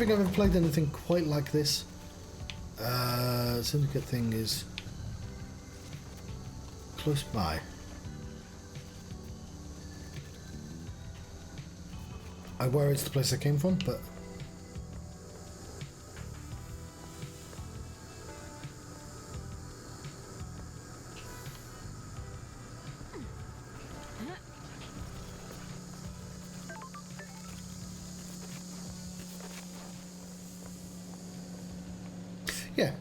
think I've ever played anything quite like this. Syndicate thing is close by. I worry it's the place I came from, but yeah.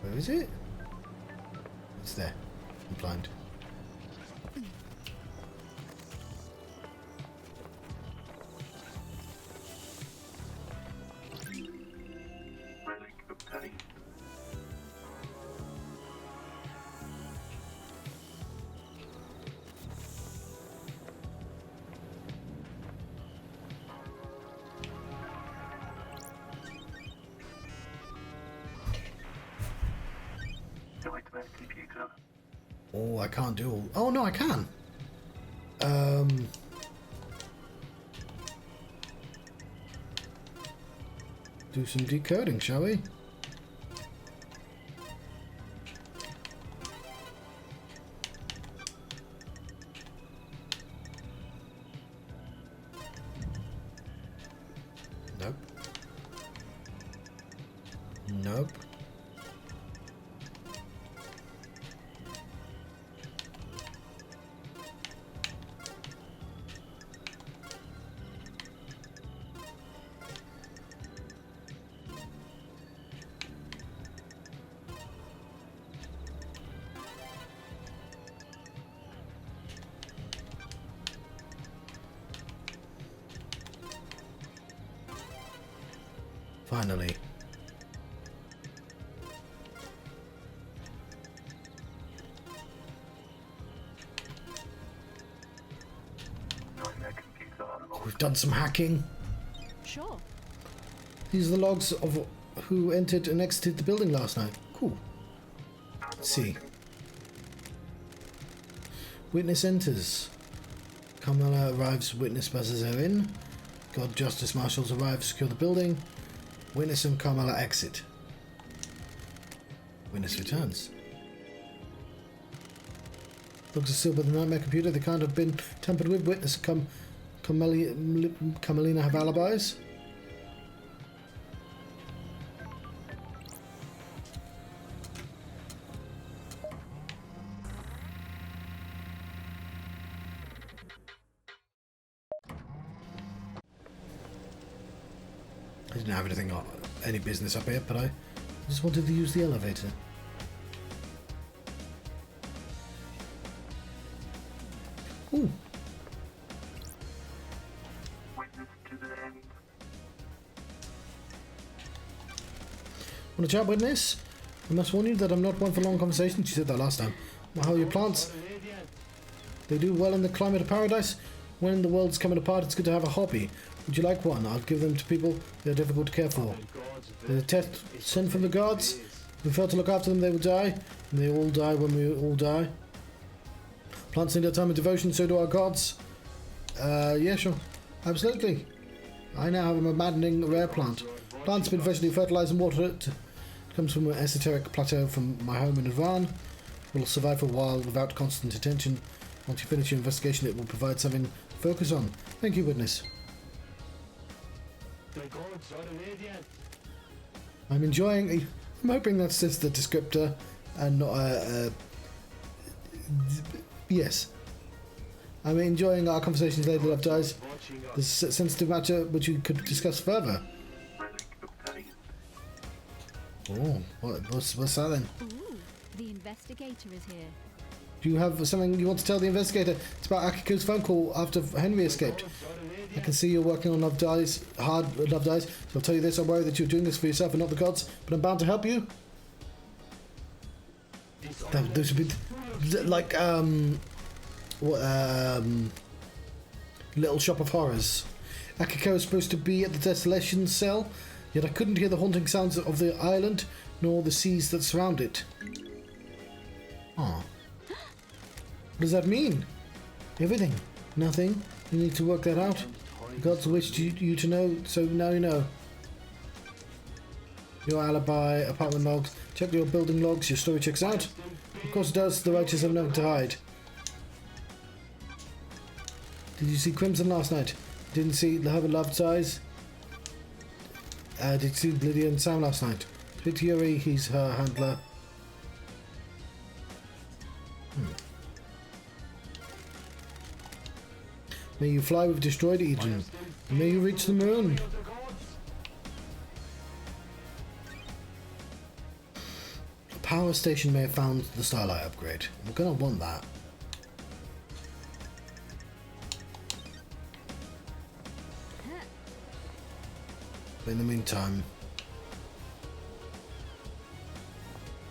Where is it? It's there. I'm blind. Oh, I can't do all... Oh, no, I can. Do some decoding, shall we? Nope. Nope. Finally. We've done some hacking. Sure. These are the logs of who entered and exited the building last night. Cool. Let's see. Witness enters. Kamala arrives. Witness buzzers are in. God Justice Marshals arrive. Secure the building. Witness and Kamala exit. Witness returns. Logs are sealed by the nightmare computer. They can't have been tampered with. Witness and Kamalina have alibis. I didn't have anything, any business up here, but I just wanted to use the elevator. Ooh. Witness to the end. Want to chat, witness? I must warn you that I'm not one for long conversation. She said that last time. Well, how are your plants? They do well in the climate of paradise. When the world's coming apart, it's good to have a hobby. Would you like one? I'll give them to people they're difficult to care for. They're a test sent from the gods. If we fail to look after them, they will die. And they all die when we all die. Plants need their time of devotion, so do our gods. Yeah, sure. Absolutely. I now have a maddening rare plant. Plants have been freshly fertilized and watered. It comes from an esoteric plateau from my home in Advan. Will survive for a while without constant attention. Once you finish your investigation, it will provide something to focus on. Thank you, witness. I'm enjoying... I'm hoping that's just the descriptor and not a... Yes. I'm enjoying our conversations later, Love Dies. There's a sensitive matter which you could discuss further. Oh, what's that then? Ooh, the investigator is here. Do you have something you want to tell the investigator? It's about Akiko's phone call after Henry escaped. I can see you're working on Love Dies, hard Love Dies, so I'll tell you this, I worry that you're doing this for yourself and not the gods, but I'm bound to help you. Those would be like, Little Shop of Horrors. Akiko is supposed to be at the desolation cell, yet I couldn't hear the haunting sounds of the island, nor the seas that surround it. Oh. What does that mean? Everything. Nothing. You need to work that out. The gods wished you to know, so now you know. Your alibi, apartment logs. Check your building logs. Your story checks out. Of course it does. The righteous have nothing to hide. Did you see Crimson last night? Didn't see the Hubbard Love's eyes? Did you see Lydia and Sam last night? Speak to Yuri. He's her handler. May you fly with destroyed Eden. May you reach the moon. A power station may have found the Starlight upgrade. We're gonna want that. But in the meantime,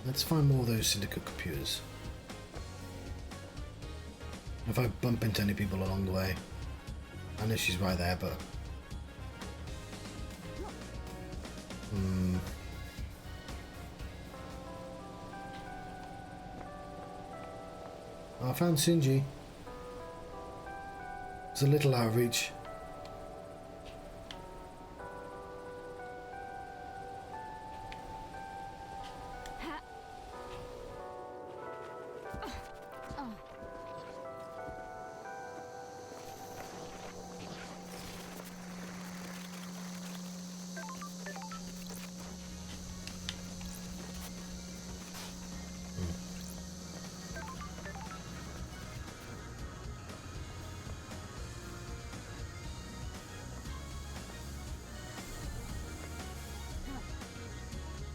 let's find more of those syndicate computers. If I bump into any people along the way, I know she's right there, but I found Shinji. It's a little out of reach.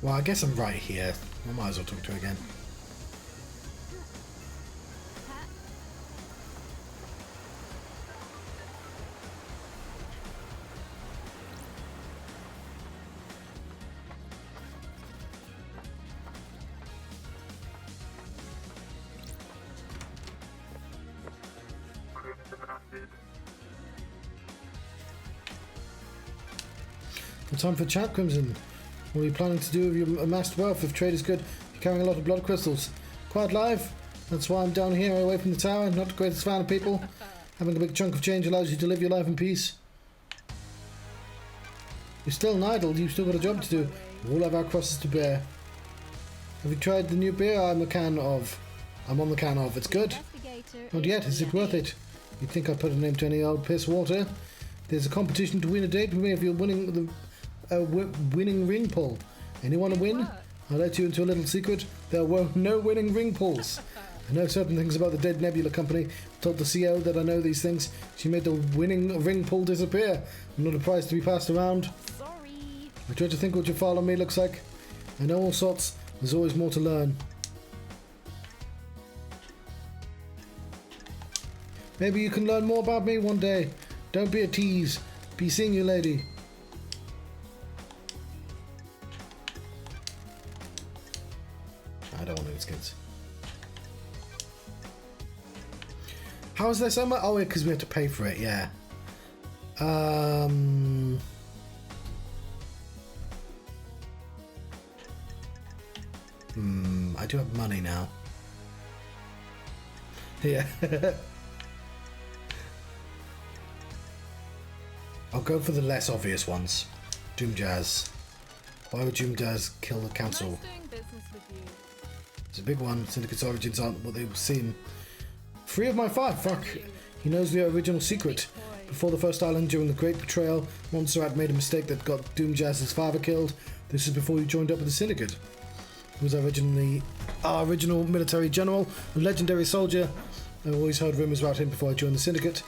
Well, I guess I'm right here. I might as well talk to her again. No time for chat, Crimson. What are you planning to do with your amassed wealth? If trade is good, you're carrying a lot of blood crystals. Quite live. That's why I'm down here away from the tower. Not the greatest fan of people. Having a big chunk of change allows you to live your life in peace. You're still an idle. You've still got a job to do. We all have our crosses to bear. Have you tried the new beer I'm on the can of. It's good. Not yet. Is it worth it? You'd think I'd put a name to any old piss water. There's a competition to win a date with me if you're winning the winning ring pull. Anyone to win? I'll let you into a little secret. There were no winning ring pulls. I know certain things about the Dead Nebula Company. I told the CEO that I know these things. She made the winning ring pull disappear. I'm not a prize to be passed around. Sorry. I try to think what your file on me looks like. I know all sorts. There's always more to learn. Maybe you can learn more about me one day. Don't be a tease. Be seeing you, lady. I don't want any skins. How is there so much? Oh, because we have to pay for it, yeah. I do have money now. Yeah. I'll go for the less obvious ones. Doom Jazz. Why would Doom Jazz kill the council? Nice doing business with you. It's a big one. Syndicate's origins aren't what they seem. 3 of my 5. Fuck. He knows the original secret. Before the first island, during the Great Betrayal, Montserrat made a mistake that got Doom Jazz's father killed. This is before he joined up with the Syndicate. He was originally our original military general, a legendary soldier. I always heard rumours about him before I joined the Syndicate.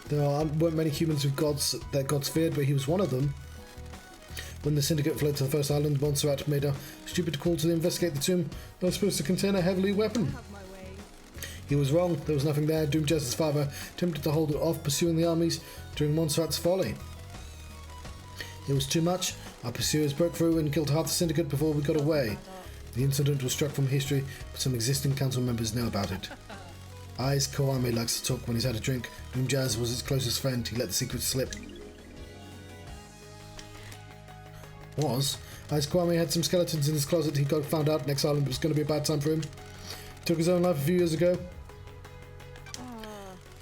There weren't many humans with gods that gods feared, but he was one of them. When the Syndicate fled to the first island, Montserrat made a stupid call to investigate the tomb that was supposed to contain a heavily weapon. Have my way. He was wrong. There was nothing there. Doom Jazz's father attempted to hold it off pursuing the armies during Montserrat's folly. It was too much. Our pursuers broke through and killed half the Syndicate before we got away. The incident was struck from history, but some existing council members know about it. Eyes Koame likes to talk when he's had a drink. Doom Jazz was his closest friend. He let the secret slip. Eyes Kwame had some skeletons in his closet. He got found out next island. It was going to be a bad time for him. Took his own life a few years ago.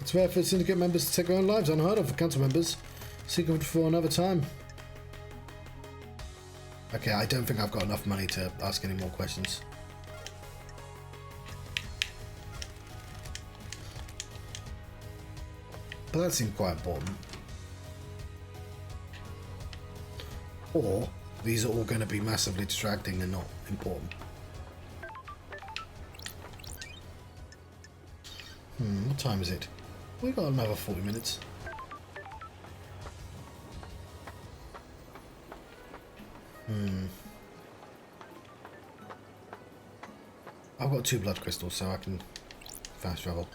It's rare for syndicate members to take their own lives, unheard of for council members. Secret for another time. Okay, I don't think I've got enough money to ask any more questions. But that seemed quite important. Or, these are all going to be massively distracting and not important. What time is it? We've got another 40 minutes. I've got 2 blood crystals, so I can fast travel.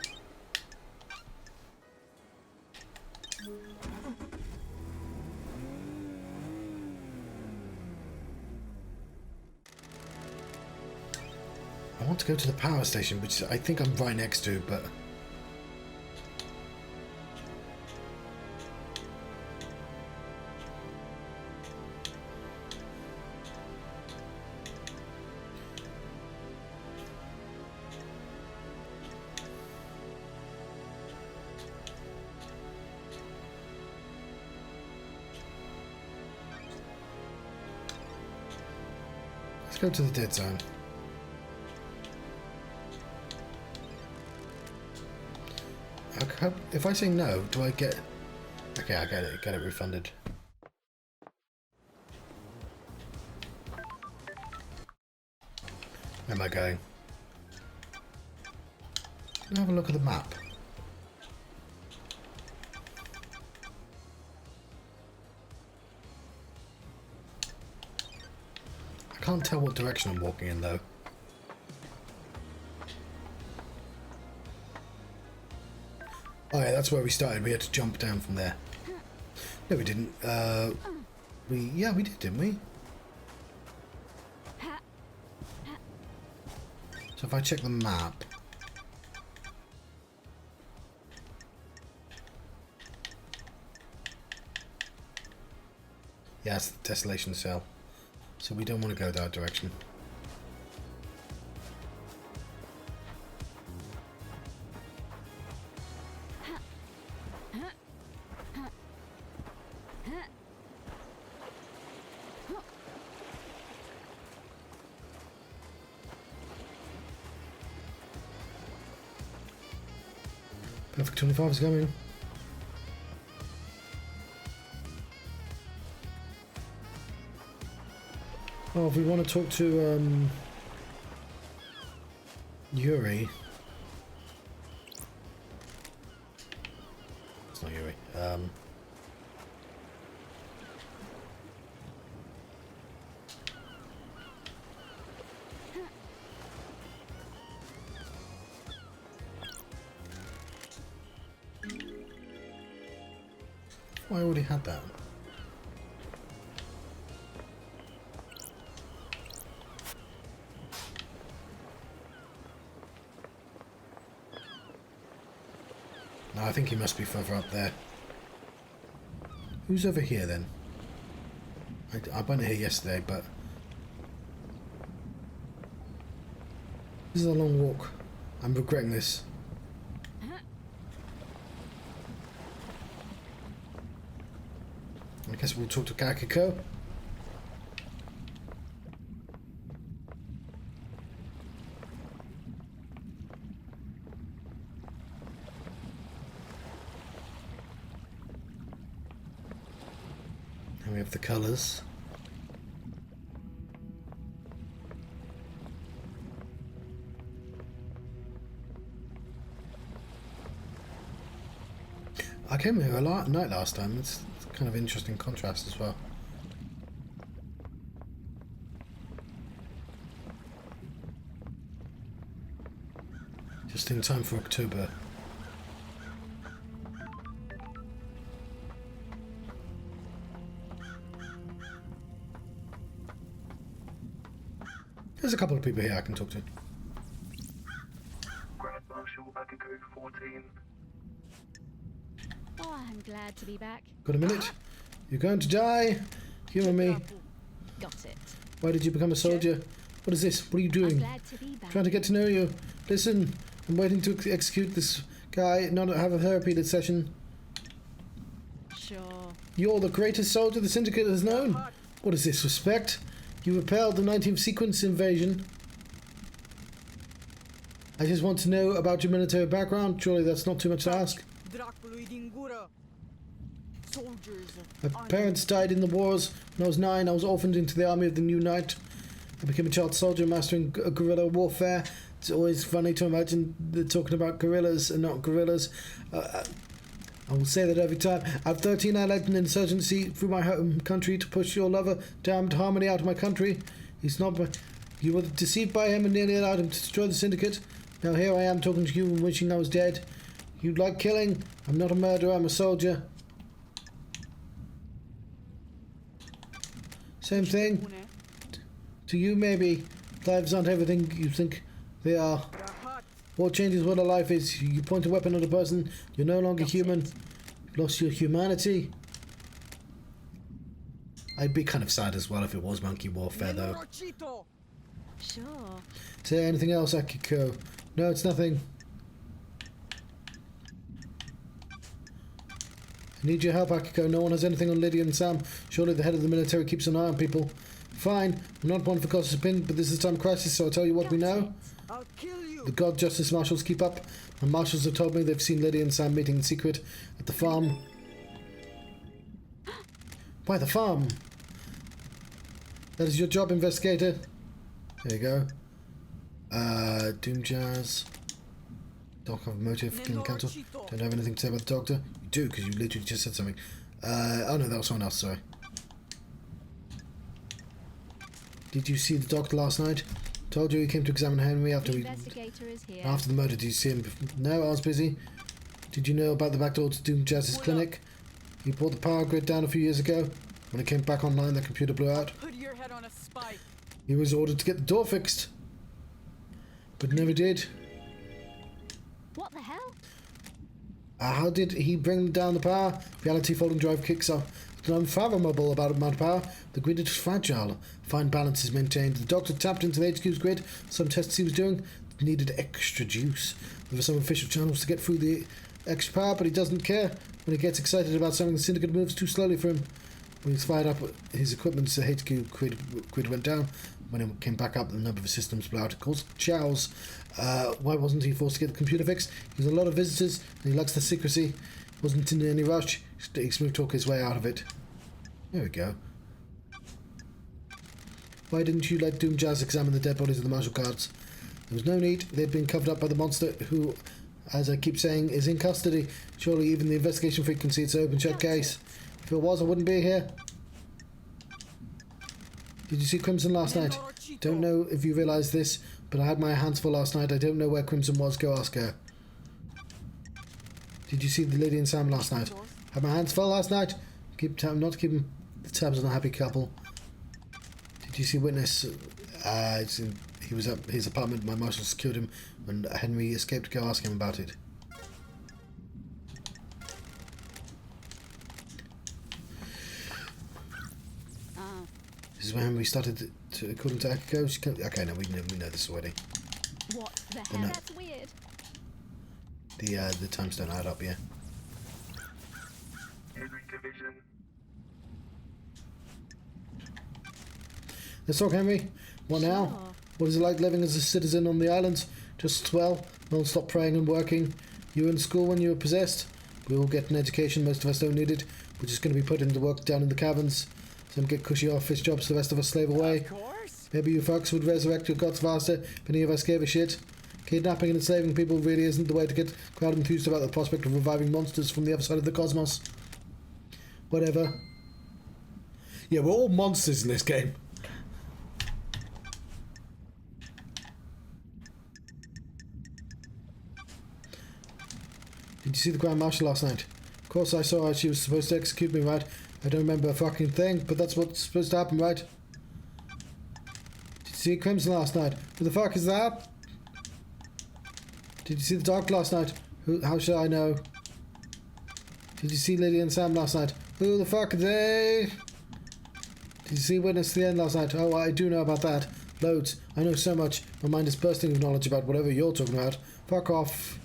I want to go to the power station, which I think I'm right next to, but... let's go to the dead zone. If I say no, do I get... Okay, I get it refunded. Where am I going? Can I have a look at the map? I can't tell what direction I'm walking in though. Oh yeah, that's where we started. We had to jump down from there. No, we didn't. Yeah, we did, didn't we? So if I check the map, yeah, it's the desolation cell. So we don't want to go that direction. Perfect 25 is coming. Oh, if we want to talk to Yuri. It's not Yuri. I already had that. No, I think he must be further up there. Who's over here then? I went here yesterday, but this is a long walk. I'm regretting this. I guess we'll talk to Kakiko. And we have the colours. I came here a lot at night last time. It's kind of interesting contrast as well. Just in time for October. There's a couple of people here I can talk to. Grand Marshal Bakugo 14. Oh, I'm glad to be back. Got a minute? You're going to die. Humor me. Got it. Why did you become a soldier? What is this? What are you I'm doing? glad to be back. Trying to get to know you. Listen, I'm waiting to execute this Guy, not have a therapy session. Sure. You're the greatest soldier the Syndicate has known. What is this, respect? You repelled the 19th sequence invasion. I just want to know about your military background. Surely that's not too much to ask. My parents died in the wars. When I was 9, I was orphaned into the army of the New Knight. I became a child soldier mastering guerrilla warfare. It's always funny to imagine they're talking about guerrillas and not guerrillas. I will say that every time. At 13, I led an insurgency through my home country to push your lover, damned Harmony, out of my country. He's not. You were deceived by him and nearly allowed him to destroy the Syndicate. Now here I am talking to you and wishing I was dead. You'd like killing? I'm not a murderer, I'm a soldier. Same thing. To you, maybe. Lives aren't everything you think they are. What changes what a life is? You point a weapon at a person, you're no longer human. You've lost your humanity. I'd be kind of sad as well if it was monkey warfare, though. Sure. Say anything else, Akiko? No, it's nothing. I need your help, Akiko. No one has anything on Lydia and Sam. Surely the head of the military keeps an eye on people. Fine. I'm not one for gossiping, but this is a time of crisis, so I'll tell you what we know. I'll kill you. The God Justice Marshals keep up. My marshals have told me they've seen Lydia and Sam meeting in secret at the farm. Why the farm? That is your job, investigator. There you go. Doom Jazz. Doc have a motive, killing cancel. Don't have anything to say about the doctor. You do, because you literally just said something. Oh no, that was someone else, sorry. Did you see the doctor last night? Told you he came to examine Henry after The investigator is here. after the murder. Did you see him? No, I was busy. Did you know about the back door to Doom Jazz's clinic? He brought the power grid down a few years ago. When it came back online, the computer blew out. Put your head on a spike. He was ordered to get the door fixed, but never did. What the hell? How did he bring down the power? Reality folding drive kicks off. It's unfathomable about amount of power. The grid is fragile. Fine balance is maintained. The doctor tapped into the HQ's grid. Some tests he was doing needed extra juice. There were some official channels to get through the extra power, but he doesn't care. When he gets excited about something, the Syndicate moves too slowly for him. When he's fired up his equipment, the HQ grid went down. When it came back up, the number of systems blew out. It caused chows. Why wasn't he forced to get the computer fixed? He has a lot of visitors, and he likes the secrecy. He wasn't in any rush. He smooth talk his way out of it. There we go. Why didn't you let Doom Jazz examine the dead bodies of the martial guards? There was no need. They'd been covered up by the monster who, as I keep saying, is in custody. Surely even the investigation freak can see it's an open shut case. If it was, I wouldn't be here. Did you see Crimson last night? Don't know if you realise this, but I had my hands full last night. I don't know where Crimson was. Go ask her. Did you see the Lady and Sam last night? Had my hands full last night. Not keeping the tabs on a happy couple. Did you see Witness? He was at his apartment. My marshal secured him when Henry escaped. Go ask him about it. This is when Henry started to, according to Akiko. Okay, no, we know this already. What the hell? No. That's weird. The times don't add up, yeah. Henry Division. Let's talk, Henry. What now? Sure. What is it like living as a citizen on the islands? Just swell, non-stop praying and working. You were in school when you were possessed. We all get an education, most of us don't need it. We're just going to be put into work down in the caverns. Some get cushy office jobs, the rest of us slave away. Of course. Maybe you folks would resurrect your gods faster if any of us gave a shit. Kidnapping and enslaving people really isn't the way to get crowd enthused about the prospect of reviving monsters from the other side of the cosmos. Whatever. Yeah, we're all monsters in this game. Did you see the Grand Marshal last night? Of course I saw her. She was supposed to execute me, right? I don't remember a fucking thing, but that's what's supposed to happen, right? Did you see Crimson last night? Who the fuck is that? Did you see the Doctor last night? How should I know? Did you see Lily and Sam last night? Who the fuck are they? Did you see Witness to the End last night? Oh, I do know about that. Loads. I know so much. My mind is bursting with knowledge about whatever you're talking about. Fuck off.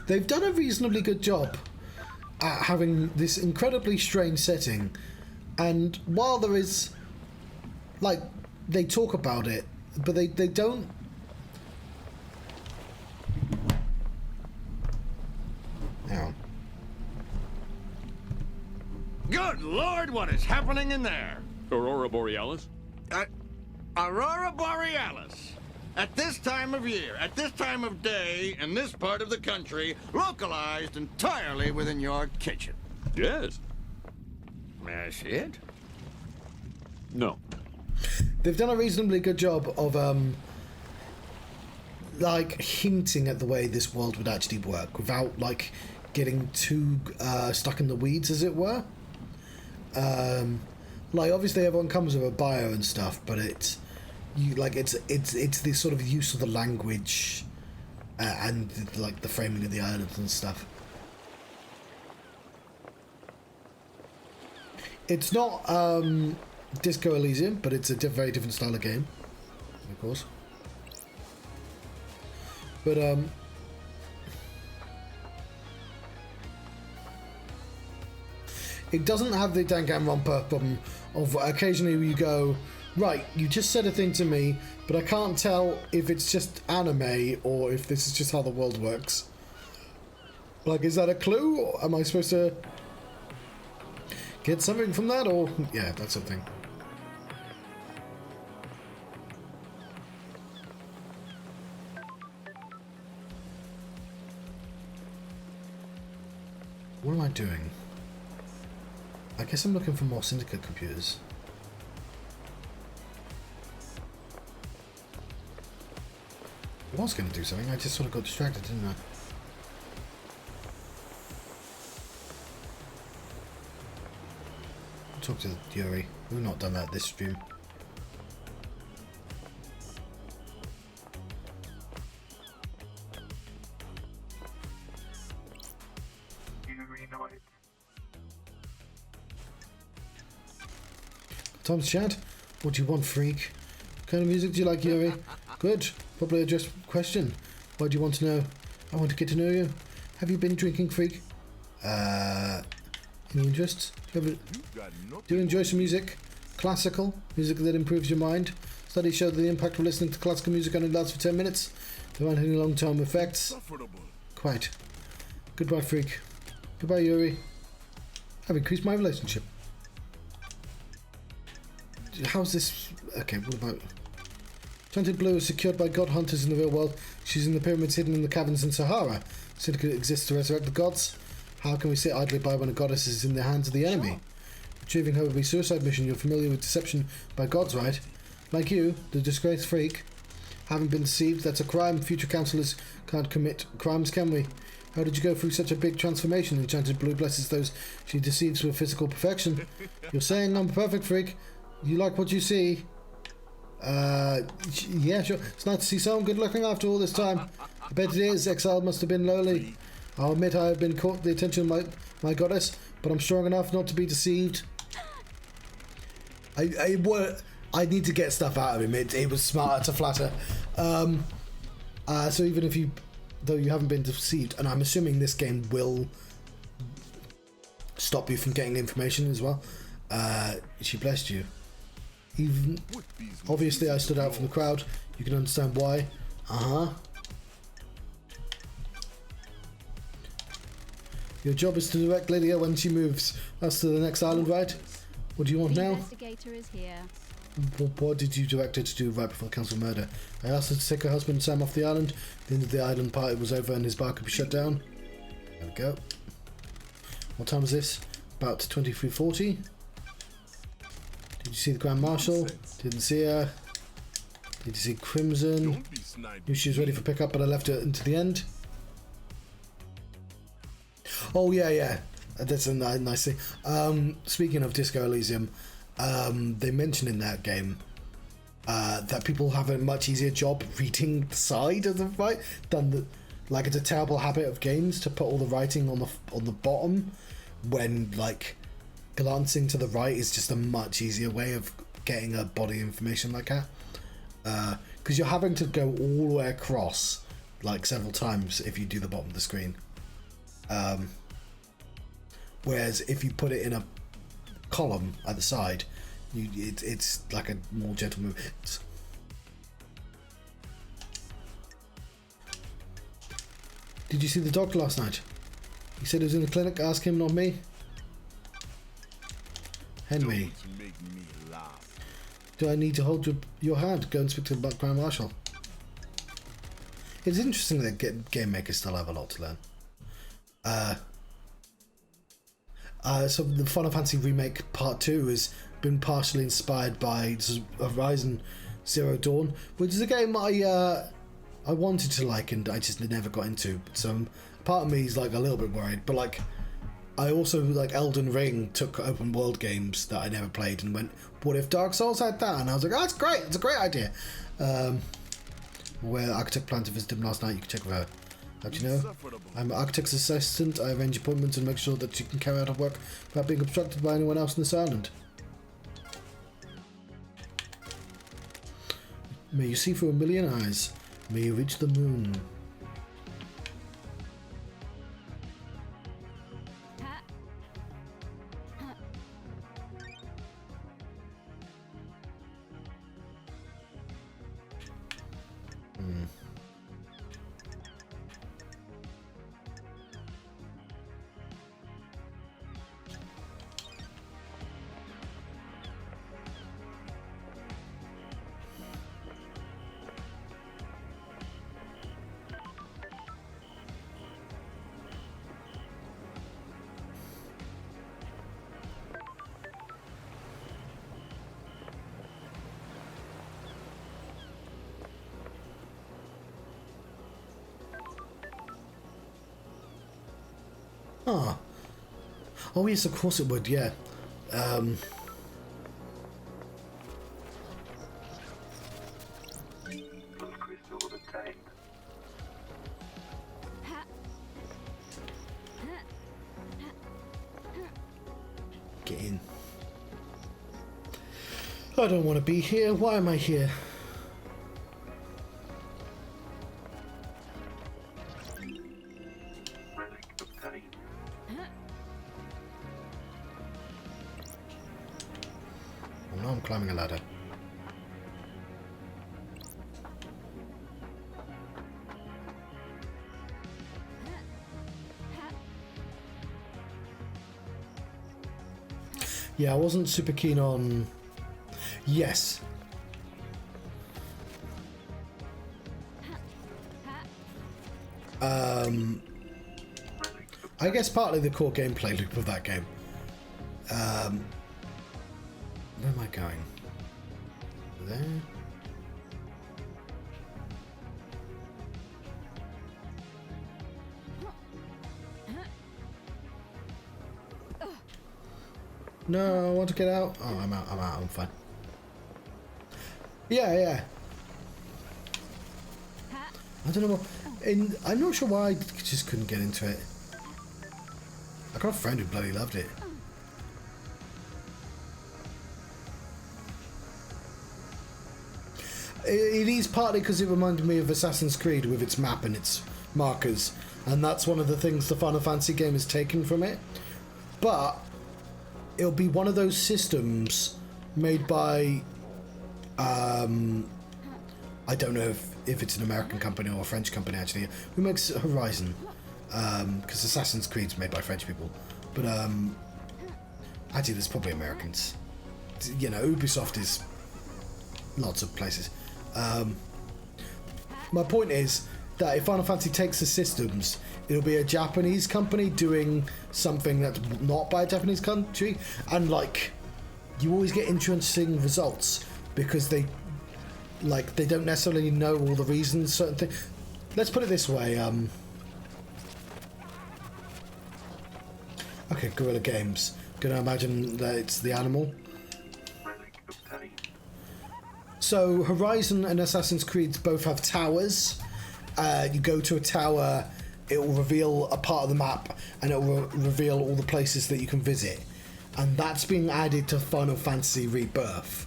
they've done a reasonably good job at having this incredibly strange setting, and while there is, like, they talk about it, but they don't. Hang on. Good Lord, what is happening in there? Aurora Borealis? Aurora Borealis. At this time of year, at this time of day, in this part of the country, localized entirely within your kitchen. Yes. That's it? No. They've done a reasonably good job of, like, hinting at the way this world would actually work without, like, getting too stuck in the weeds, as it were. Like, obviously everyone comes with a bio and stuff, but it's this sort of use of the language and like the framing of the islands and stuff. It's not Disco Elysium, but it's a very different style of game, of course. But it doesn't have the Danganronpa problem of occasionally you go, right, you just said a thing to me, but I can't tell if it's just anime or if this is just how the world works. Like, is that a clue? Or am I supposed to get something from that? Or, yeah, that's something. What am I doing? I guess I'm looking for more syndicate computers. I was going to do something, I just sort of got distracted, didn't I? I'll talk to Yuri. We've not done that this stream. Yuri Knight. Tom's chat. What do you want, freak? What kind of music do you like, Yuri? Good. Probably a just question. Why do you want to know? I want to get to know you. Have you been drinking, freak? Any interests? Do you enjoy some music? Classical? Music that improves your mind? Studies show that the impact of listening to classical music only lasts for 10 minutes. There aren't any long-term effects. Quite. Goodbye, freak. Goodbye, Yuri. I've increased my relationship. How's this? Okay, what about... Chanted Blue is secured by god hunters in the real world. She's in the pyramids hidden in the caverns in Sahara. Syndicate exists to resurrect the gods. How can we sit idly by when a goddess is in the hands of the enemy? Sure. Retrieving her would be a suicide mission. You're familiar with deception by gods, right? Like you, the disgraced freak. Haven't been deceived, that's a crime. Future councillors can't commit crimes, can we? How did you go through such a big transformation? Enchanted Blue blesses those she deceives with physical perfection. You're saying I'm perfect, freak. You like what you see? Yeah, sure. It's nice to see someone good looking after all this time. I bet it is. Exile must have been lowly. I'll admit I have been caught the attention of my goddess, but I'm strong enough not to be deceived. I need to get stuff out of him. It was smarter to flatter. So even if though you haven't been deceived, and I'm assuming this game will stop you from getting information as well. She blessed you. Even obviously I stood out from the crowd. You can understand why. Your job is to direct Lydia when she moves. That's to the next island, right? What do you want now? The investigator is here. What did you direct her to do right before the council murder? I asked her to take her husband Sam off the island. The end of the island party was over and his bar could be shut down. There we go. What time is this? About 23:40. Did you see the Grand Marshal? Didn't see her. Did you see Crimson? Knew she was ready for pickup, but I left her until the end. Oh yeah. That's a nice thing. Speaking of Disco Elysium, they mentioned in that game that people have a much easier job reading the side of the right like it's a terrible habit of games to put all the writing on the bottom, when like glancing to the right is just a much easier way of getting a body information like that, because you're having to go all the way across like several times if you do the bottom of the screen. Whereas if you put it in a column at the side, it's like a more gentle movement. Did you see the dog last night? He said he was in the clinic. Ask him, not me. Henry, do I need to hold your hand? Go and speak to the Grand Marshal. It's interesting that game makers still have a lot to learn. So the Final Fantasy Remake Part 2 has been partially inspired by Horizon Zero Dawn, which is a game I wanted to like and I just never got into. So part of me is like a little bit worried, but like I also like Elden Ring took open world games that I never played and went, what if Dark Souls had that? And I was like, oh, that's great, it's a great idea. Where Architect planned to visit him last night, you can check with her. How'd you know? I'm an architect's assistant. I arrange appointments and make sure that you can carry out her work without being obstructed by anyone else in this island. May you see through a million eyes. May you reach the moon. Ah. Oh yes, of course it would, yeah. Crystal obtained. Get in. I don't want to be here. Why am I here? Relic obtained. Oh no, I'm climbing a ladder. Yeah, I wasn't super keen on... Yes. I guess partly the core gameplay loop of that game. Where am I going? There? No, I want to get out. Oh, I'm out, I'm fine. Yeah. I don't know what... I'm not sure why I just couldn't get into it. I got a friend who bloody loved it. It is partly because it reminded me of Assassin's Creed with its map and its markers. And that's one of the things the Final Fantasy game has taken from it. But it'll be one of those systems made by... I don't know if it's an American company or a French company actually, who makes Horizon, because Assassin's Creed's made by French people, but actually there's probably Americans. You know, Ubisoft is lots of places. My point is that if Final Fantasy takes the systems, it'll be a Japanese company doing something that's not by a Japanese country, and like you always get interesting results because they don't necessarily know all the reasons certain things. Let's put it this way. Okay, Guerrilla Games. Gonna imagine that it's the animal. Relic obtained. So Horizon and Assassin's Creed both have towers. You go to a tower, it will reveal a part of the map, and it will reveal all the places that you can visit. And that's being added to Final Fantasy Rebirth.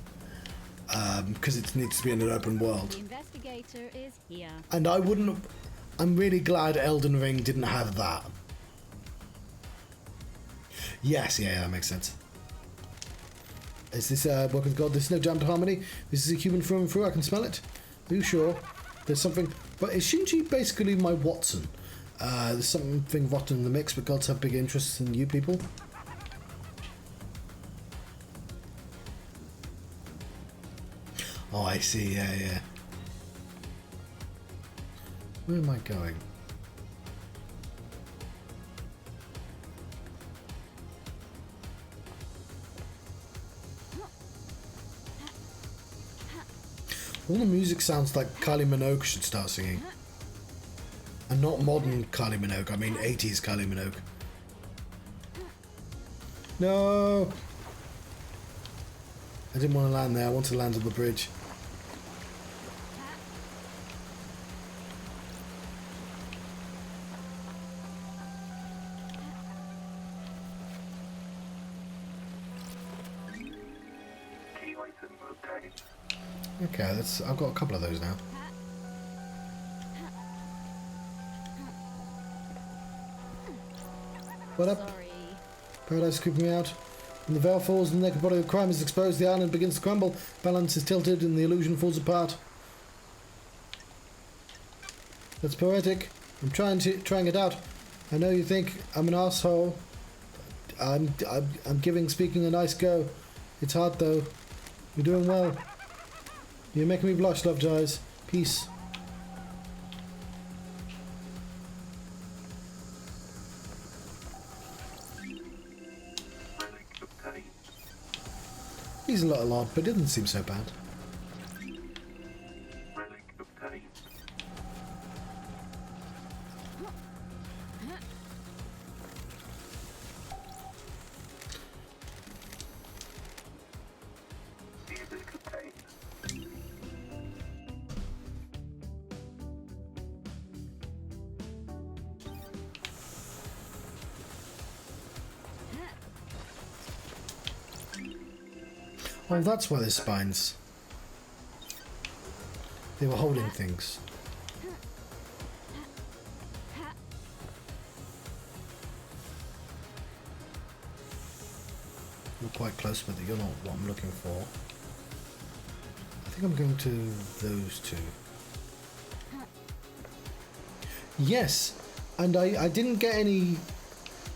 Because it needs to be in an open world. The investigator is here. And I'm really glad Elden Ring didn't have that. Yes, yeah, that makes sense. Is this work with God? There's no damned harmony. This is a human through and through. I can smell it. Are you sure? There's something. But is Shinji basically my Watson? There's something rotten in the mix, but gods have big interests in you people. Oh, I see. Yeah, yeah. Where am I going? All the music sounds like Kylie Minogue should start singing. And not modern Kylie Minogue, I mean 80s Kylie Minogue. No! I didn't want to land there, I wanted to land on the bridge. Key item obtained. Okay, I've got a couple of those now. What up? Sorry. Paradise is creeping me out. When the veil falls and the naked body of crime is exposed, the island begins to crumble. Balance is tilted and the illusion falls apart. That's poetic. I'm trying it out. I know you think I'm an asshole. I'm giving speaking a nice go. It's hard though. You're doing well. You're making me blush, Lovejoys. Peace. Relic obtained. He's a little odd, but it doesn't seem so bad. Relic obtained. Music obtained. Oh, that's why there's spines. They were holding things. You're quite close, but you're not what I'm looking for. I think I'm going to those two. Yes, and I didn't get any...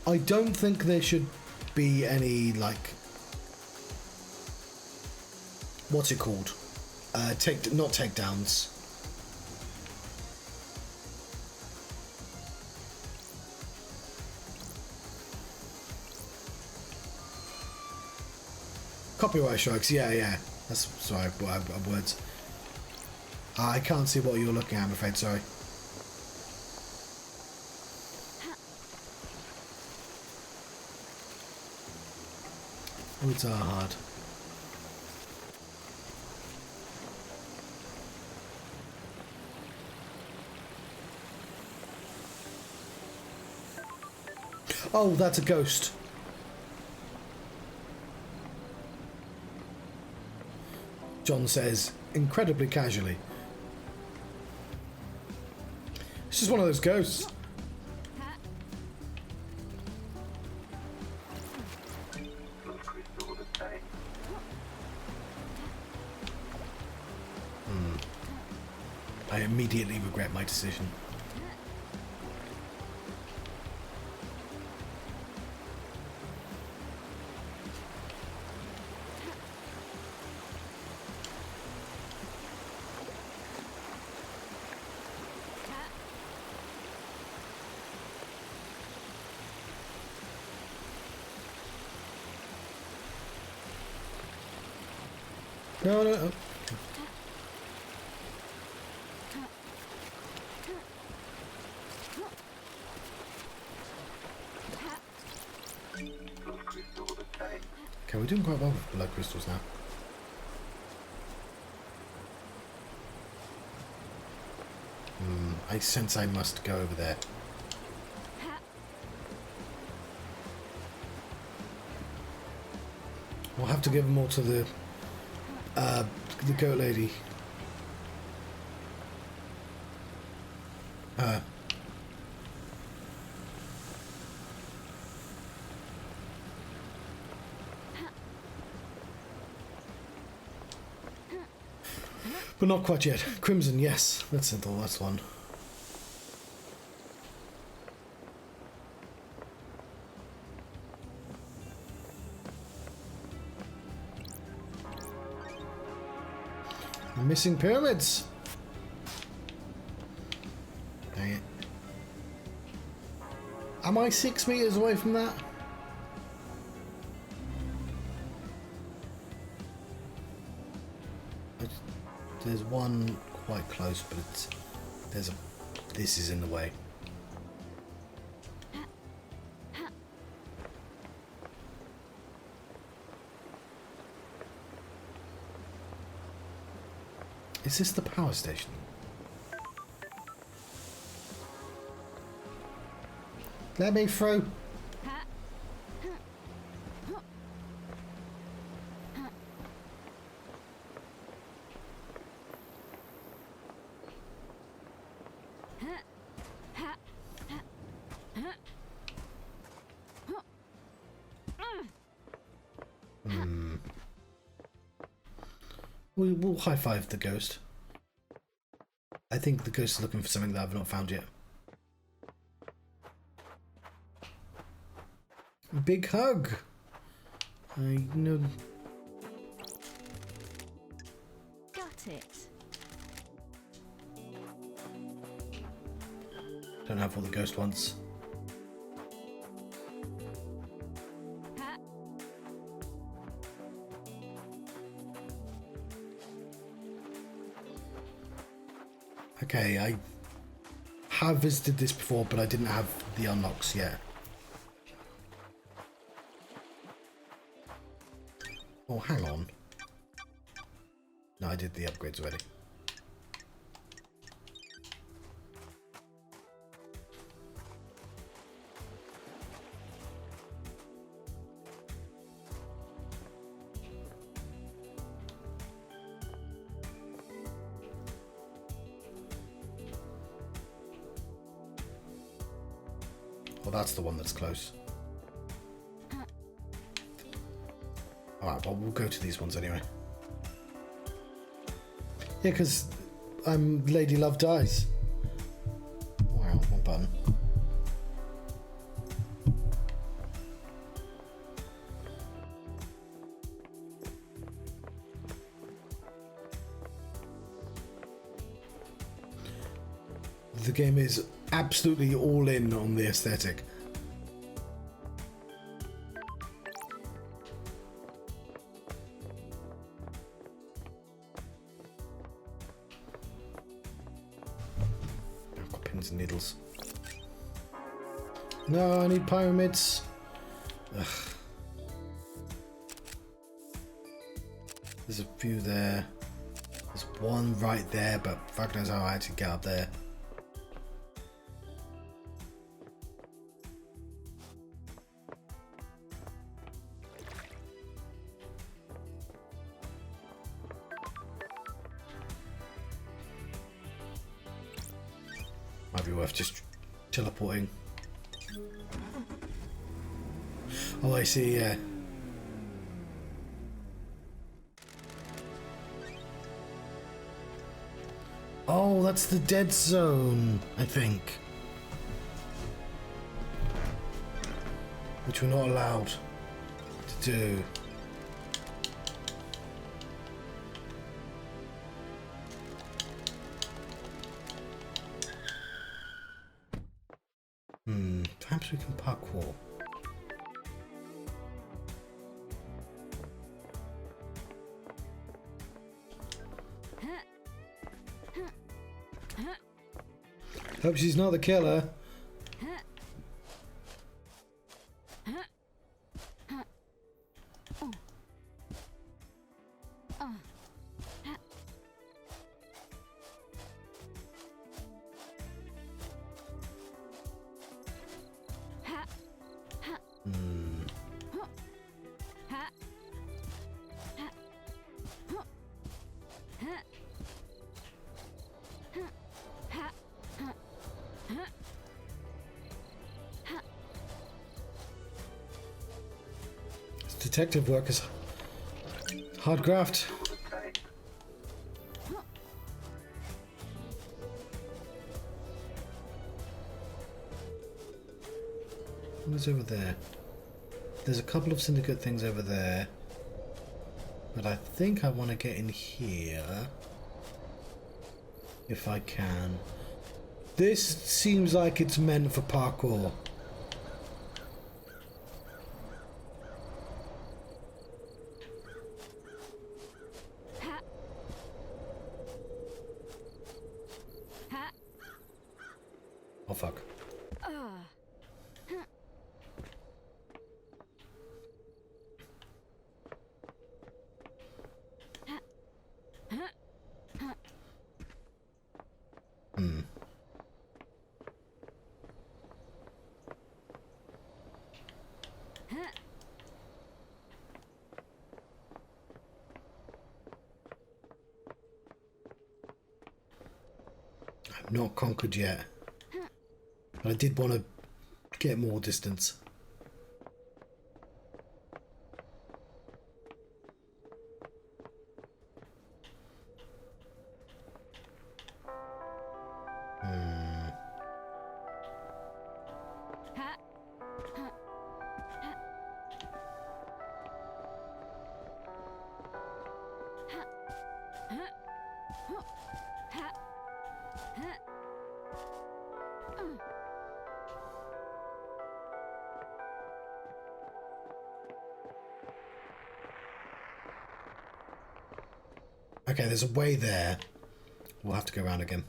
I don't think there should be any, like... What's it called? Not takedowns. Copyright strikes, yeah. That's sorry, words. I can't see what you're looking at, I'm afraid, sorry. Words are hard. Oh, that's a ghost. John says, incredibly casually. It's just one of those ghosts. Blood crystal obtained. I immediately regret my decision. No. Blood crystal obtained. Okay, we're doing quite well with blood crystals now. I sense I must go over there. We'll have to give them all to the goat lady. But not quite yet. Crimson, yes. That's it, the last one. Missing pyramids. Dang it. Am I 6 meters away from that? There's one quite close, but this is in the way. Is this the power station? Let me through. We'll high-five the ghost. I think the ghost is looking for something that I've not found yet. Big hug! I know. Got it. Don't have what the ghost wants. Okay, I have visited this before, but I didn't have the unlocks yet. Oh, hang on. No, I did the upgrades already. Well, that's the one that's close. Alright, well, we'll go to these ones anyway. Yeah, because Lady Love dies. Wow, one button. The game is absolutely all in on the aesthetic. I've got pins and needles. No, I need pyramids. Ugh. There's a few there. There's one right there, but fuck knows how I actually get up there. Might be worth just teleporting. Oh, I see, yeah. Oh, that's the dead zone, I think. Which we're not allowed to do. Perhaps we can parkour. Hope she's not the killer. Detective work is hard graft. What is over there? There's a couple of syndicate things over there. But I think I want to get in here. If I can. This seems like it's meant for parkour. Ha. Ha. Oh fuck. I'm not conquered yet. But I did want to get more distance. Ha. Ha. Ha. Ha. Ha. Ha. Ha. Okay, there's a way there. We'll have to go around again.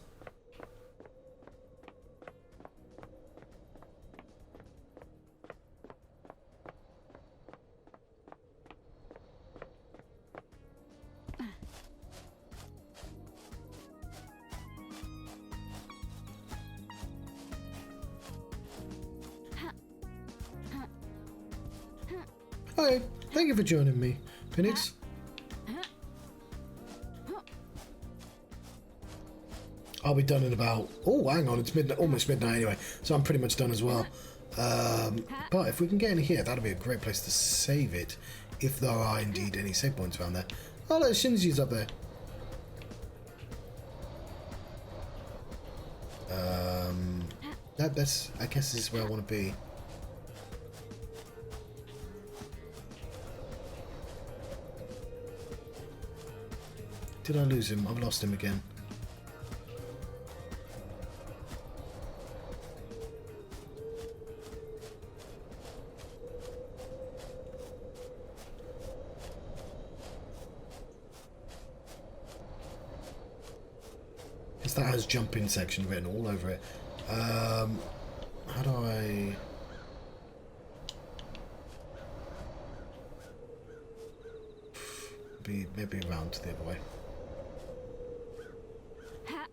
Hi, thank you for joining me, Phoenix. I'll be done in about... Oh, hang on, it's midnight, almost midnight anyway, so I'm pretty much done as well. But if we can get in here, that'll be a great place to save it, if there are indeed any save points around there. Oh, look, Shinji's up there. That's... I guess this is where I want to be. Did I lose him? I've lost him again. Because that has jumping section written all over it. How do I... Maybe around to the other way. Ha.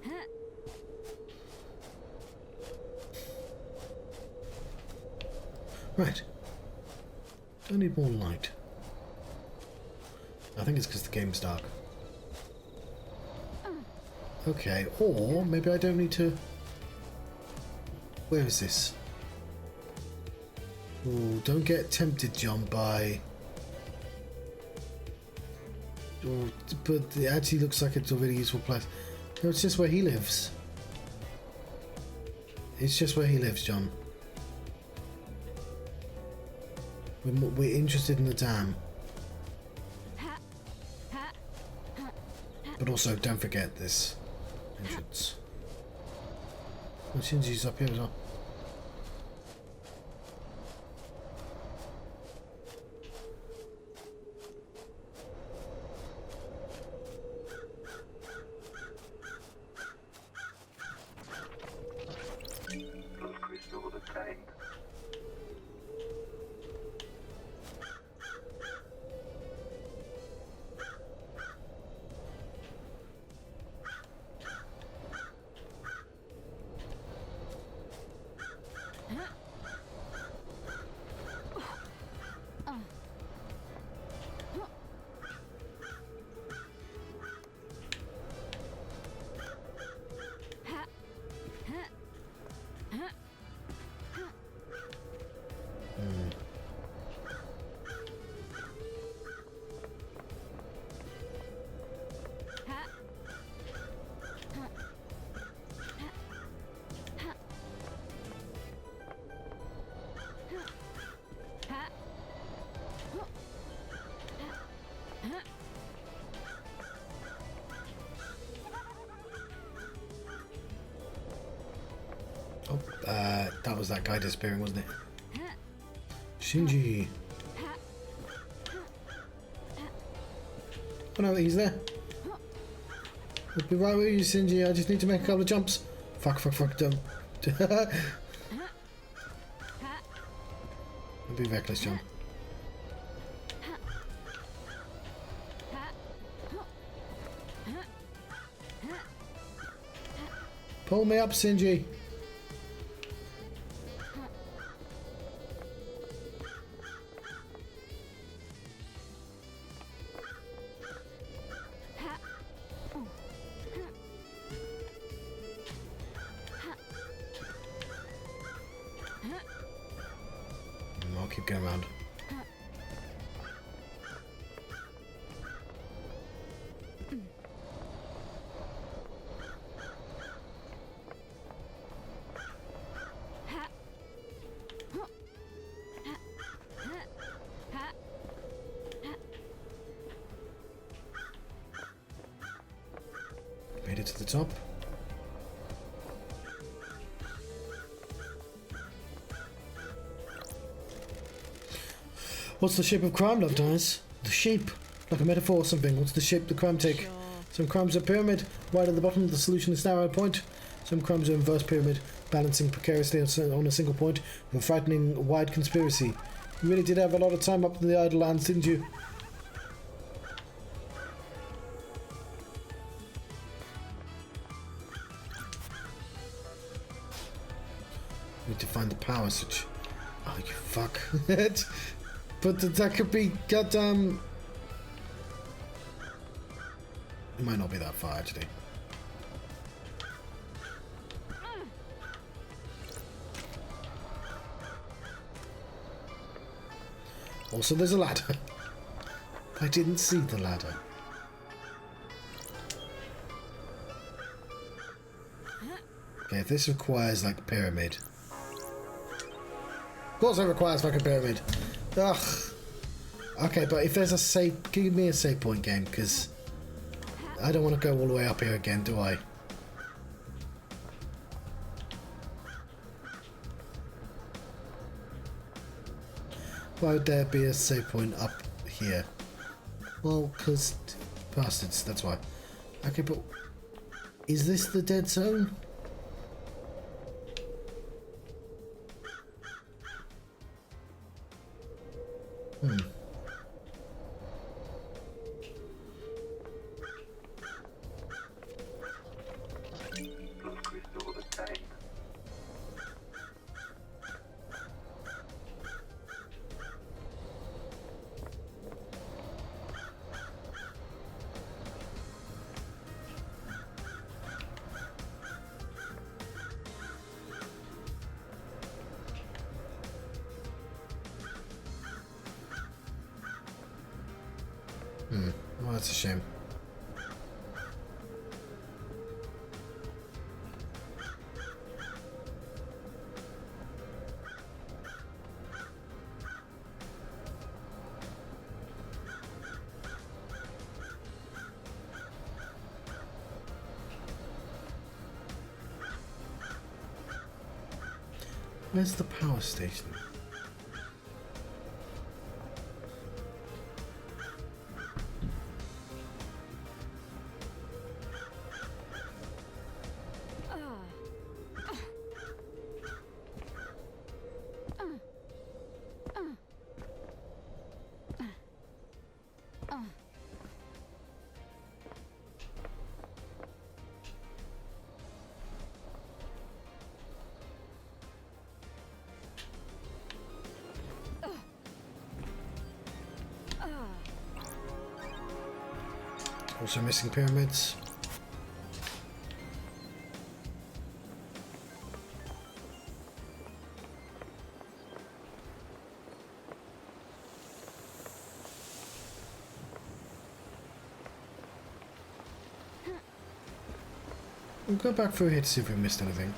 Ha. Right. Do I need more light? I think it's because the game's dark. Okay, or maybe I don't need to... Where is this? Ooh, don't get tempted, John, by... Oh, but it actually looks like it's a really useful place. No, it's just where he lives. It's just where he lives, John. We're interested in the dam. But also, don't forget this entrance. Oh, Shinji's up here as well. Blood crystal obtained. Oh, that was that guy disappearing, wasn't it? Shinji. Oh no, he's there. I'll be right with you, Shinji. I just need to make a couple of jumps. Fuck, don't. Don't be reckless, John. Pull me up, Shinji. I'll keep going around. Made it to the top. What's the shape of crime, Love Dice? The shape, like a metaphor or something. What's the shape the crime take? Some crimes are pyramid, right at the bottom. The solution is narrow point. Some crimes are inverse pyramid, balancing precariously on a single point with a frightening wide conspiracy. You really did have a lot of time up in the idle lands, didn't you? Need to find the power switch. Oh, you fuck. But that could be goddamn. It might not be that far, actually. Also, there's a ladder. I didn't see the ladder. Okay, if this requires like a pyramid. Of course it requires fucking pyramid. Ugh. Okay, but if there's a save, give me a save point game, because I don't want to go all the way up here again, do I? Why would there be a save point up here? Well, because bastards, that's why. Okay, but is this the dead zone? Blood crystal obtained. Well, that's a shame. Where's the power station? Also missing pyramids. We'll go back through here to see if we missed anything.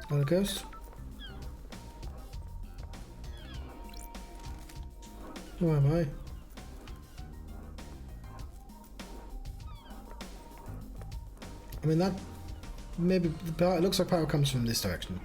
Another ghost. Who am I? I mean that maybe the power, it looks like power comes from this direction.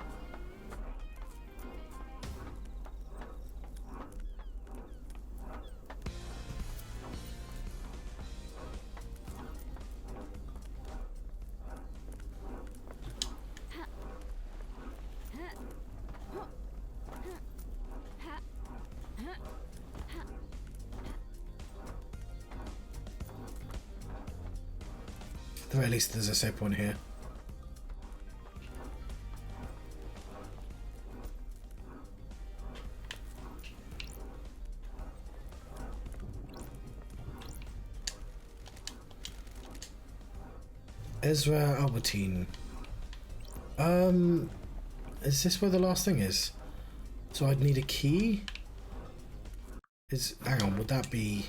At the very least there's a save point here. Ezra Albertine. Is this where the last thing is? So I'd need a key? Hang on, would that be...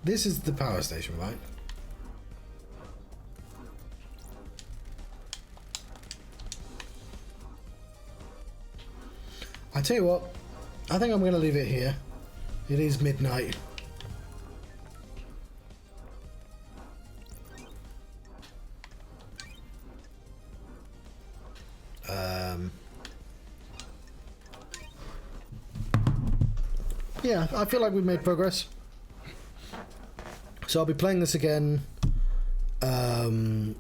This is the power station, right? I tell you what, I think I'm going to leave it here. It is midnight. Yeah, I feel like we've made progress. So I'll be playing this again. Oh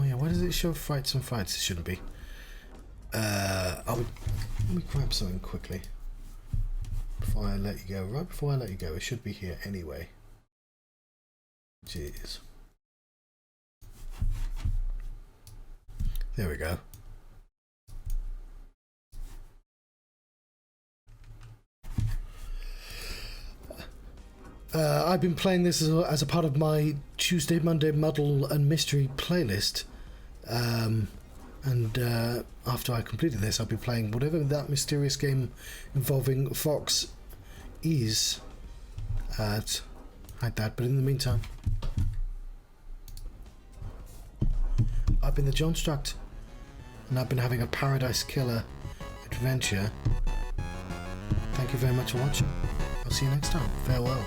yeah, why does it show fights and fights? It shouldn't be. Let me grab something quickly before I let you go. Right before I let you go, it should be here anyway. Jeez. There we go. I've been playing this as a part of my Tuesday, Monday Muddle and Mystery playlist. After I completed this, I'll be playing whatever that mysterious game involving Fox is. Like that, but in the meantime, I've been the Johnstruct, and I've been having a Paradise Killer adventure. Thank you very much for watching. I'll see you next time. Farewell.